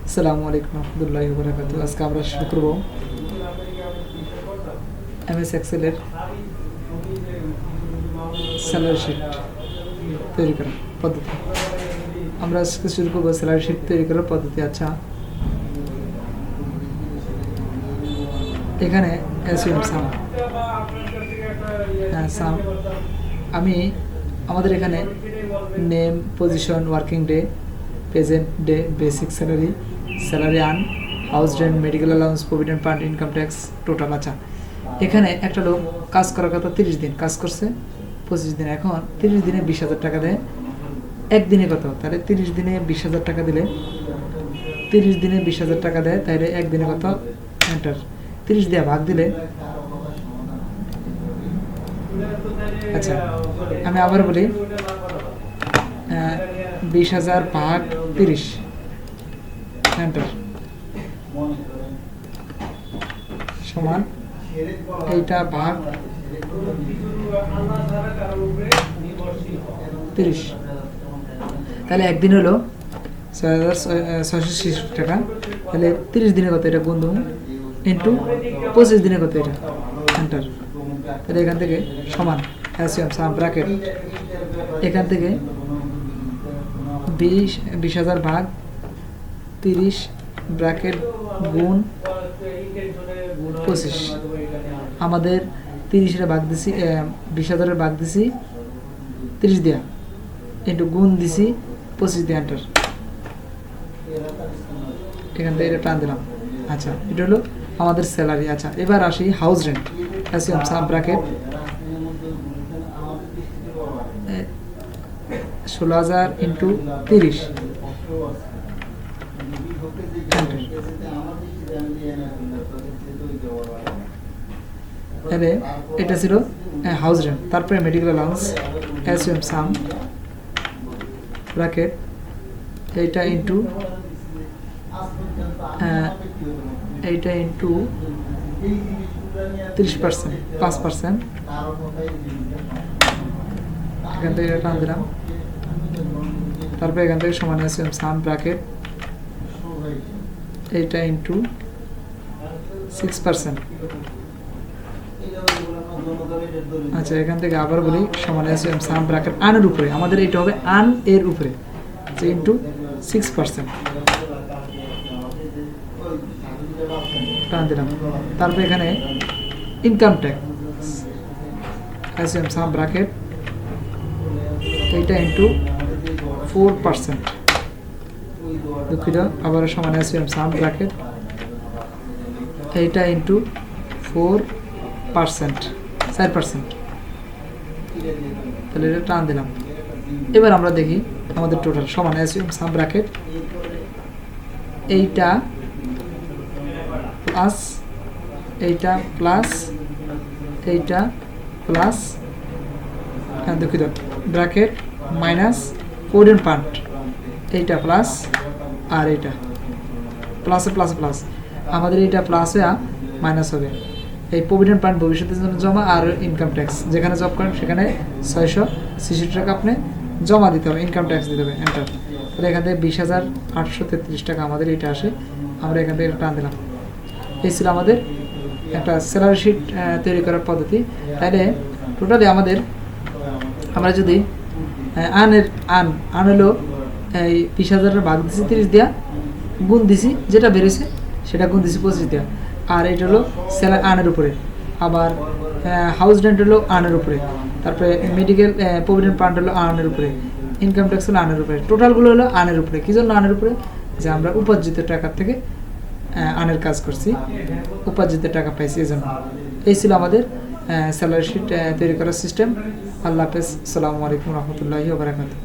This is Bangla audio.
আসসালামু আলাইকুম রহমতুল্লাহি ওয়া বারাকাতুহু। আজকে আমরা শুরু করব এমএস এক্সেলের স্যালারি শিট তৈরি করার পদ্ধতি। আমরা আজকে শুরু করব স্যালারি শিট তৈরি করার পদ্ধতি। আচ্ছা, এখানে সাম আমি আমাদের এখানে name, position, working day, present day, basic salary, salary earn, house rent, medical allowance, provident fund, income tax, total. আচ্ছা, এখানে একটা লোক কাজ করার কথা 30 দিন কাজ করছে, 25 দিন। এখন 30 দিনে 20,000 টাকা দেয়, একদিনে কত? তাহলে 30 দিনে 20,000 টাকা দিলে 30 দিনে 20,000 টাকা দেয়, তাহলে একদিনে কত? এন্টার। 30 দিয়ে ভাগ দিলে, আচ্ছা আমি আবার বলি, 20,000 ভাগ 30 এন্টার সমান এইটা ভাগ 30। তাহলে একদিন হলো 6,660 টাকা। তাহলে 30 দিনে কত? এটা গুণ দেবো ইন্টু 25 দিনে কত? এটা এন্টার। তাহলে এখান থেকে সমান সাম ব্র্যাকেট, এখান থেকে 20,000 ভাগ 30 ব্র্যাকেট গুণ 25। আমাদের 30-এর ভাগ দিছি, 20,000-এর ভাগ দিছি 30 দিয়া, একটু গুণ দিছি 25 দিয়ে এন্টার। এখান থেকে এটা টান দিলাম। আচ্ছা, এটা হলো আমাদের স্যালারি। আচ্ছা, এবার আসি house rent. Sub bracket 16,000 into 30 তাহলে এটা ছিল হাউস রেন্ট। তারপরে মেডিকেল অ্যালাউন্স সাম ব্র্যাকেট এইটা ইন্টু 30%, 5%। এখান থেকে এটা টান দিলাম। তারপরে এখান থেকে সমান আছে সাম ব্র্যাকেট এইটা ইন্টু 6%। আচ্ছা, এখান থেকে আবার বলি, সমান আছে সাম ব্র্যাকেট আনের উপরে, আমাদের এটা হবে আন এর উপরে, ইন্টু 6% টান দিলাম। তারপরে এখানে ইনকাম ট্যাক্স সাম ব্র্যাকেট এইটা ইন্টু 4%। দুঃখিত, আবার সমান আছে সাম ব্র্যাকেট এইটা ইন্টু 4%, 4%। তাহলে এটা টান দিলাম। এবার আমরা দেখি আমাদের টোটাল সমান আছে সাম ব্র্যাকেট এইটা প্লাস এইটা প্লাস এইটা প্লাস, দুঃখিত, ব্র্যাকেট মাইনাস প্রভিডেন্ট ফান্ড এইটা প্লাস, আর এইটা প্লাসে প্লাস প্লাস, আমাদের এইটা প্লাস হয়ে মাইনাস হবে। এই প্রভিডেন্ট ফান্ড ভবিষ্যতের জন্য জমা, আর ইনকাম ট্যাক্স যেখানে জব করেন সেখানে 666 টাকা আপনি জমা দিতে হবে, ইনকাম ট্যাক্স দিতে হবে এন্টার। তাহলে এখান থেকে 20,833 টাকা আমাদের এইটা আসে। আমরা এখান থেকে টান দিলাম। এই ছিল আমাদের একটা স্যালারি শিট তৈরি করার পদ্ধতি। তাহলে টোটালি আমরা যদি আন হলো এই 20,000-এর ভাগ দিছি 30 দিয়া, গুণ দিছি যেটা বেড়েছে সেটা গুণ দিছি 25 দিয়া, আর এটা হলো স্যালারি আনের উপরে। আবার হাউস রেন্ট হলো আনের উপরে, তারপরে মেডিকেল প্রভিডেন্ট ফান্ড হলো আনের উপরে, ইনকাম ট্যাক্স হলো আনের উপরে, টোটালগুলো হলো আনের উপরে। কী জন্য আনের উপরে? যে আমরা উপার্জিত টাকার থেকে আনের কাজ করছি, উপার্জিত টাকা পাইছি, এই জন্য। এই ছিল আমাদের স্যালারি শিট তৈরি করার সিস্টেম। আল্লাহ হাফেজ, আসসালামু আলাইকুম রহমতুল্লাহি ওয়া বারাকাতুহু।